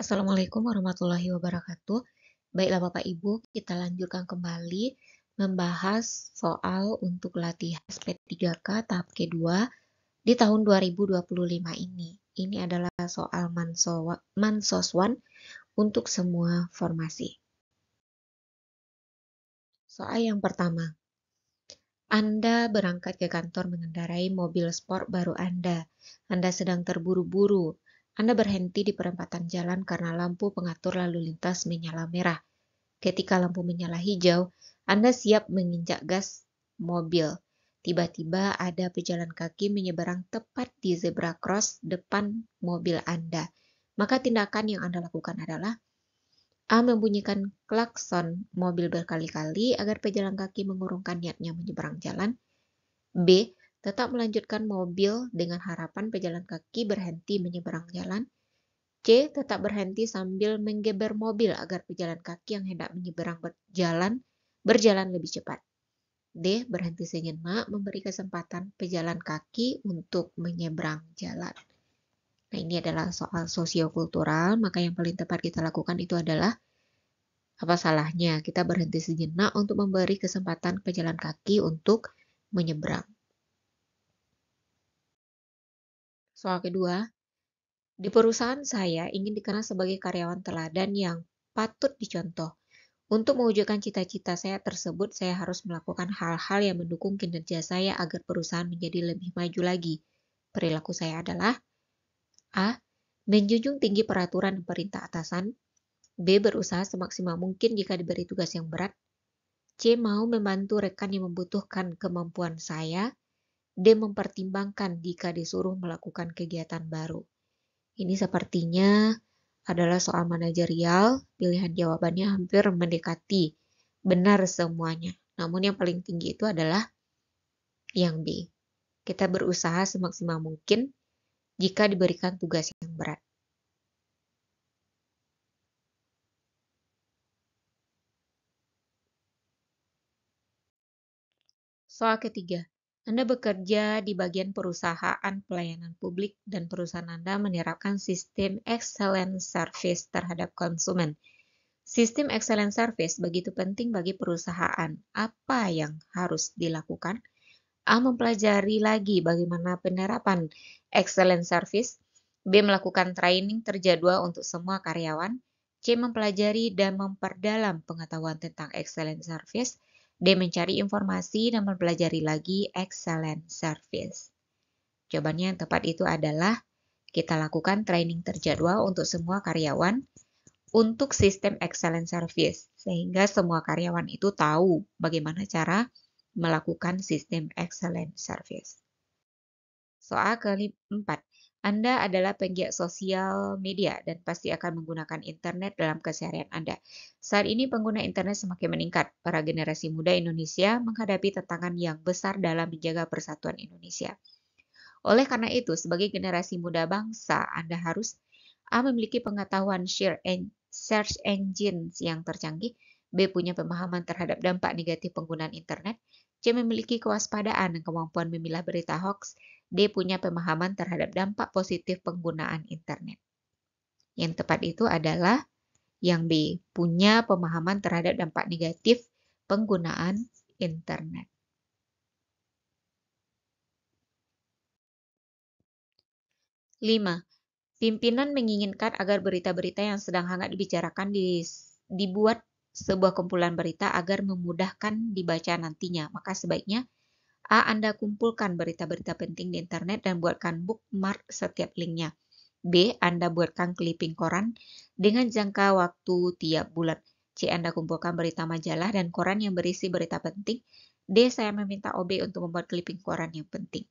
Assalamualaikum warahmatullahi wabarakatuh. Baiklah Bapak Ibu, kita lanjutkan kembali membahas soal untuk latihan SP3K tahap kedua di tahun 2025 ini. Ini adalah soal Mansoswan untuk semua formasi. Soal yang pertama, Anda berangkat ke kantor mengendarai mobil sport baru Anda. Anda sedang terburu-buru. Anda berhenti di perempatan jalan karena lampu pengatur lalu lintas menyala merah. Ketika lampu menyala hijau, Anda siap menginjak gas mobil. Tiba-tiba ada pejalan kaki menyeberang tepat di zebra cross depan mobil Anda. Maka tindakan yang Anda lakukan adalah A. Membunyikan klakson mobil berkali-kali agar pejalan kaki mengurungkan niatnya menyeberang jalan. B. Tetap melanjutkan mobil dengan harapan pejalan kaki berhenti menyeberang jalan. C. Tetap berhenti sambil menggeber mobil agar pejalan kaki yang hendak menyeberang berjalan lebih cepat. D. Berhenti sejenak memberi kesempatan pejalan kaki untuk menyeberang jalan. Nah, ini adalah soal sosiokultural, maka yang paling tepat kita lakukan itu adalah apa salahnya kita berhenti sejenak untuk memberi kesempatan pejalan kaki untuk menyeberang. Soal kedua, di perusahaan saya ingin dikenal sebagai karyawan teladan yang patut dicontoh. Untuk mewujudkan cita-cita saya tersebut, saya harus melakukan hal-hal yang mendukung kinerja saya agar perusahaan menjadi lebih maju lagi. Perilaku saya adalah A. Menjunjung tinggi peraturan dan perintah atasan. B. Berusaha semaksimal mungkin jika diberi tugas yang berat. C. Mau membantu rekan yang membutuhkan kemampuan saya. D. Mempertimbangkan jika disuruh melakukan kegiatan baru. Ini sepertinya adalah soal manajerial, pilihan jawabannya hampir mendekati benar semuanya. Namun yang paling tinggi itu adalah yang B. Kita berusaha semaksimal mungkin jika diberikan tugas yang berat. Soal ketiga, Anda bekerja di bagian perusahaan pelayanan publik dan perusahaan Anda menerapkan sistem excellent service terhadap konsumen. Sistem excellent service begitu penting bagi perusahaan. Apa yang harus dilakukan? A. Mempelajari lagi bagaimana penerapan excellent service. B. Melakukan training terjadwal untuk semua karyawan. C. Mempelajari dan memperdalam pengetahuan tentang excellent service. D. Mencari informasi dan mempelajari lagi excellent service. Jawabannya yang tepat itu adalah kita lakukan training terjadwal untuk semua karyawan untuk sistem excellent service, sehingga semua karyawan itu tahu bagaimana cara melakukan sistem excellent service. Soal keempat, Anda adalah penggiat sosial media dan pasti akan menggunakan internet dalam keseharian Anda. Saat ini pengguna internet semakin meningkat. Para generasi muda Indonesia menghadapi tantangan yang besar dalam menjaga persatuan Indonesia. Oleh karena itu, sebagai generasi muda bangsa, Anda harus A. Memiliki pengetahuan search engines yang tercanggih. B. Punya pemahaman terhadap dampak negatif penggunaan internet. C. Memiliki kewaspadaan dan kemampuan memilah berita hoax. D. Punya pemahaman terhadap dampak positif penggunaan internet. Yang tepat itu adalah yang B. Punya pemahaman terhadap dampak negatif penggunaan internet. Lima, pimpinan menginginkan agar berita-berita yang sedang hangat dibicarakan dibuat sebuah kumpulan berita agar memudahkan dibaca nantinya. Maka sebaiknya A. Anda kumpulkan berita-berita penting di internet dan buatkan bookmark setiap linknya. B. Anda buatkan clipping koran dengan jangka waktu tiap bulan. C. Anda kumpulkan berita majalah dan koran yang berisi berita penting. D. Saya meminta OB untuk membuat clipping koran yang penting.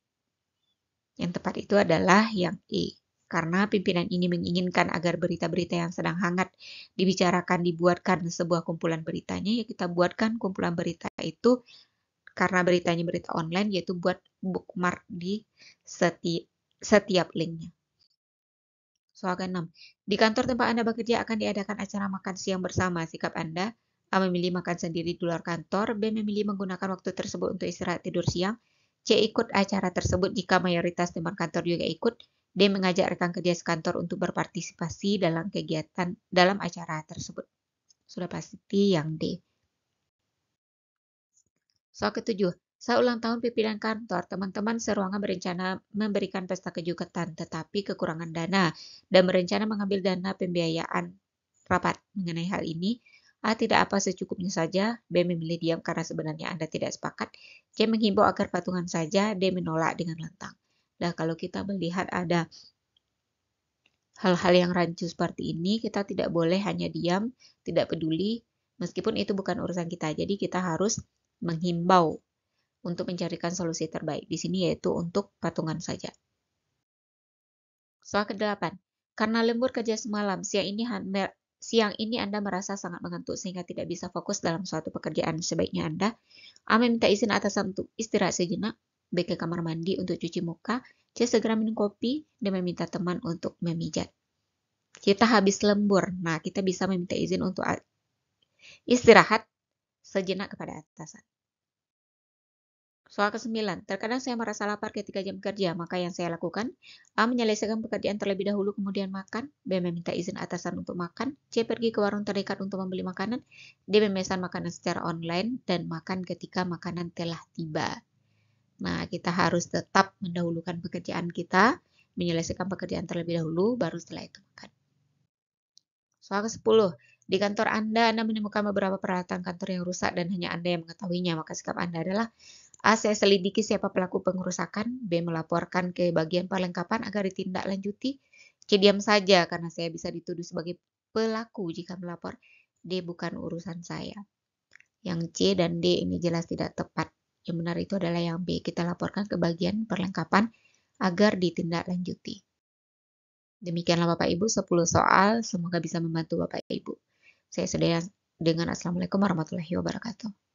Yang tepat itu adalah yang E. Karena pimpinan ini menginginkan agar berita-berita yang sedang hangat dibicarakan dibuatkan sebuah kumpulan beritanya, ya kita buatkan kumpulan berita itu karena beritanya berita online, yaitu buat bookmark di setiap linknya. Soal ke-6. Di kantor tempat Anda bekerja akan diadakan acara makan siang bersama. Sikap Anda A. Memilih makan sendiri di luar kantor. B. Memilih menggunakan waktu tersebut untuk istirahat tidur siang. C. Ikut acara tersebut jika mayoritas teman kantor juga ikut. D. Mengajak rekan kerja sekantor untuk berpartisipasi dalam kegiatan dalam acara tersebut. Sudah pasti yang D. Soal ketujuh, saat ulang tahun pimpinan kantor, teman-teman seruangan berencana memberikan pesta kejutan, tetapi kekurangan dana dan berencana mengambil dana pembiayaan rapat. Mengenai hal ini, A. Tidak apa secukupnya saja, B. Memilih diam karena sebenarnya Anda tidak sepakat, C. Menghimbau agar patungan saja, D. Menolak dengan lantang. Nah, kalau kita melihat ada hal-hal yang rancu seperti ini, kita tidak boleh hanya diam, tidak peduli, meskipun itu bukan urusan kita. Jadi kita harus menghimbau untuk mencarikan solusi terbaik. Di sini yaitu untuk patungan saja. Soal ke-8. Karena lembur kerja semalam, siang ini Anda merasa sangat mengantuk sehingga tidak bisa fokus dalam suatu pekerjaan. Sebaiknya Anda A. Meminta izin atasan untuk istirahat sejenak, B. Ke kamar mandi untuk cuci muka, C. Segera minum kopi, D. Meminta teman untuk memijat. Kita habis lembur, nah kita bisa meminta izin untuk istirahat sejenak kepada atasan. Soal ke-9, terkadang saya merasa lapar ketika jam kerja, maka yang saya lakukan, A. Menyelesaikan pekerjaan terlebih dahulu kemudian makan, B. Meminta izin atasan untuk makan, C. Pergi ke warung terdekat untuk membeli makanan, D. Memesan makanan secara online, dan makan ketika makanan telah tiba. Nah, kita harus tetap mendahulukan pekerjaan kita, menyelesaikan pekerjaan terlebih dahulu, baru setelah itu makan. Soal ke-10, di kantor Anda menemukan beberapa peralatan kantor yang rusak dan hanya Anda yang mengetahuinya, maka sikap Anda adalah A. Saya selidiki siapa pelaku pengerusakan, B. Melaporkan ke bagian perlengkapan agar ditindaklanjuti, C. Diam saja karena saya bisa dituduh sebagai pelaku jika melapor, D. Bukan urusan saya. Yang C dan D ini jelas tidak tepat. Yang benar itu adalah yang B. Kita laporkan ke bagian perlengkapan agar ditindaklanjuti. Demikianlah Bapak Ibu 10 soal, semoga bisa membantu Bapak Ibu. Saya sudah dengan Assalamualaikum warahmatullahi wabarakatuh.